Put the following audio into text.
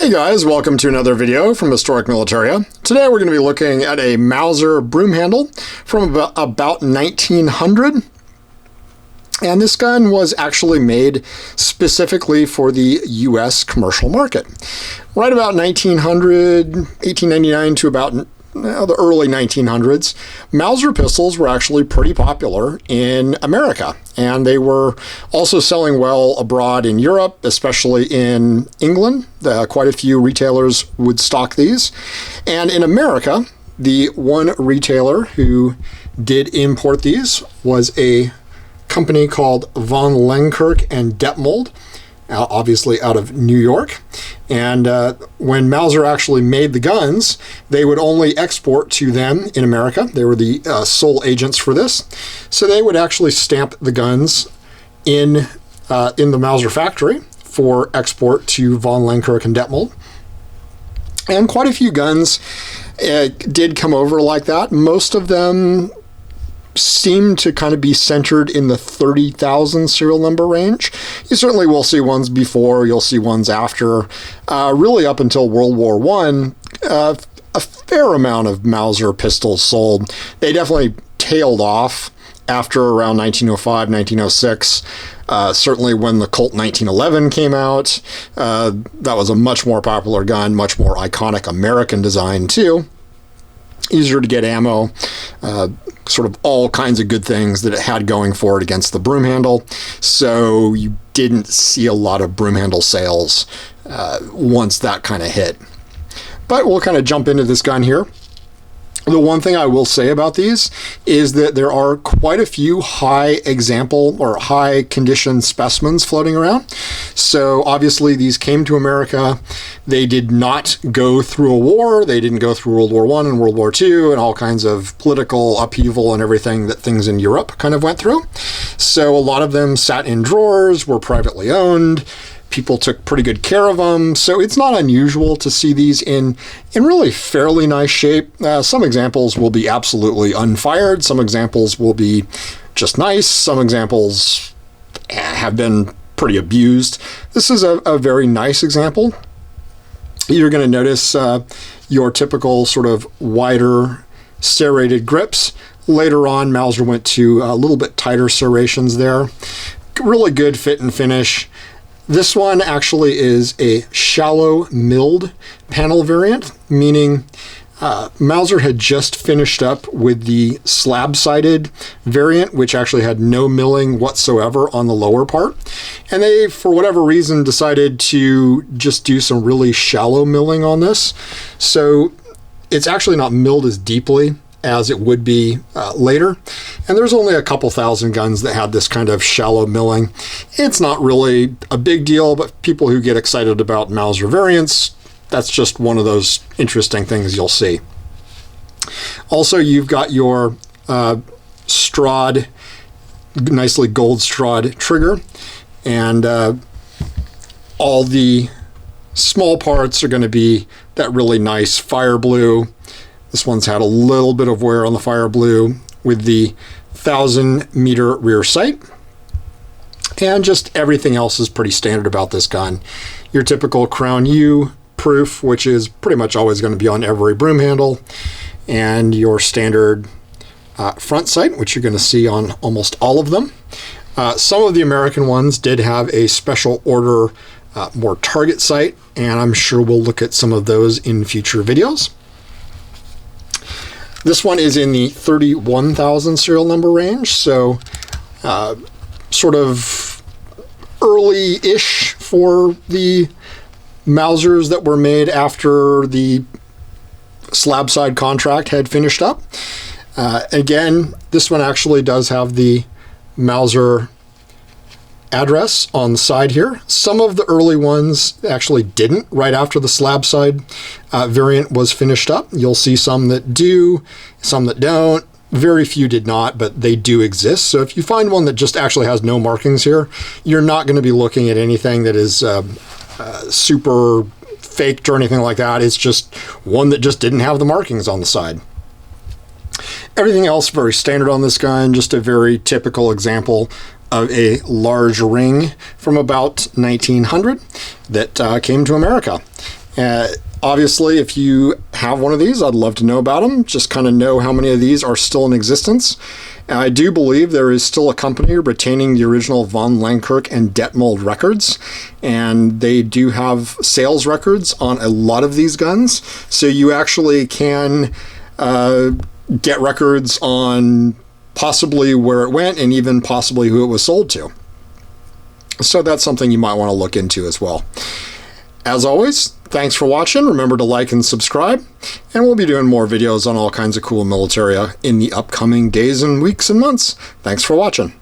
Hey guys, welcome to another video from Historic Militaria. Today we're going to be looking at a Mauser Broomhandle from about 1900. And this gun was actually made specifically for the US commercial market. Right about 1900, 1899 to about the early 1900s, Mauser pistols were actually pretty popular in America. And they were also selling well abroad in Europe, especially in England. Quite a few retailers would stock these. And in America, the one retailer who did import these was a company called von Lengerke Detmold, obviously out of New York. And when Mauser actually made the guns, they would only export to them in America. They were the sole agents for this. So they would actually stamp the guns in the Mauser factory for export to von Lengerke Detmold. And quite a few guns did come over like that. Most of them seem to kind of be centered in the 30,000 serial number range. You certainly will see ones before, you'll see ones after. Really up until World War I, a fair amount of Mauser pistols sold. They definitely tailed off after around 1905, 1906. Certainly when the Colt 1911 came out, that was a much more popular gun, much more iconic American design too. Easier to get ammo, sort of all kinds of good things that it had going for it against the Broomhandle. So you didn't see a lot of Broomhandle sales once that kind of hit. But we'll kind of jump into this gun here. The one thing I will say about these is that there are quite a few high example or high condition specimens floating around. So obviously these came to America. They did not go through a war. They didn't go through World War I and World War II and all kinds of political upheaval and everything that things in Europe kind of went through. So a lot of them sat in drawers, were privately owned. People took pretty good care of them, so it's not unusual to see these in really fairly nice shape. Some examples will be absolutely unfired. Some examples will be just nice. Some examples have been pretty abused. This is a very nice example. You're going to notice your typical sort of wider serrated grips. Later on, Mauser went to a little bit tighter serrations there. Really good fit and finish. This one actually is a shallow milled panel variant, meaning Mauser had just finished up with the slab-sided variant, which actually had no milling whatsoever on the lower part. And they, for whatever reason, decided to just do some really shallow milling on this. So it's actually not milled as deeply as it would be later. And there's only a couple thousand guns that had this kind of shallow milling. It's not really a big deal, but people who get excited about Mauser variants, that's just one of those interesting things you'll see. Also, you've got your strawed, nicely gold strawed trigger, and all the small parts are going to be that really nice fire blue. This one's had a little bit of wear on the fire blue with the 1,000-meter rear sight. And just everything else is pretty standard about this gun. Your typical Crown U proof, which is pretty much always going to be on every Broomhandle. And your standard front sight, which you're going to see on almost all of them. Some of the American ones did have a special order, more target sight, and I'm sure we'll look at some of those in future videos. This one is in the 31,000 serial number range, so sort of early-ish for the Mausers that were made after the slab side contract had finished up. Again, this one actually does have the Mauser address on the side here. Some of the early ones actually didn't right after the slab side variant was finished up. You'll see some that do, some that don't. Very few did not, but they do exist. So if you find one that just actually has no markings here, you're not going to be looking at anything that is super faked or anything like that. It's just one that just didn't have the markings on the side. Everything else very standard on this gun, just a very typical example of a large ring from about 1900 that came to America. Obviously, if you have one of these, I'd love to know about them. Just kind of know how many of these are still in existence. And I do believe there is still a company retaining the original von Lengerke and Detmold records, and they do have sales records on a lot of these guns. So you actually can get records on possibly where it went and even possibly who it was sold to. So that's something you might want to look into as well. As always, thanks for watching. Remember to like and subscribe, and we'll be doing more videos on all kinds of cool militaria in the upcoming days and weeks and months. Thanks for watching.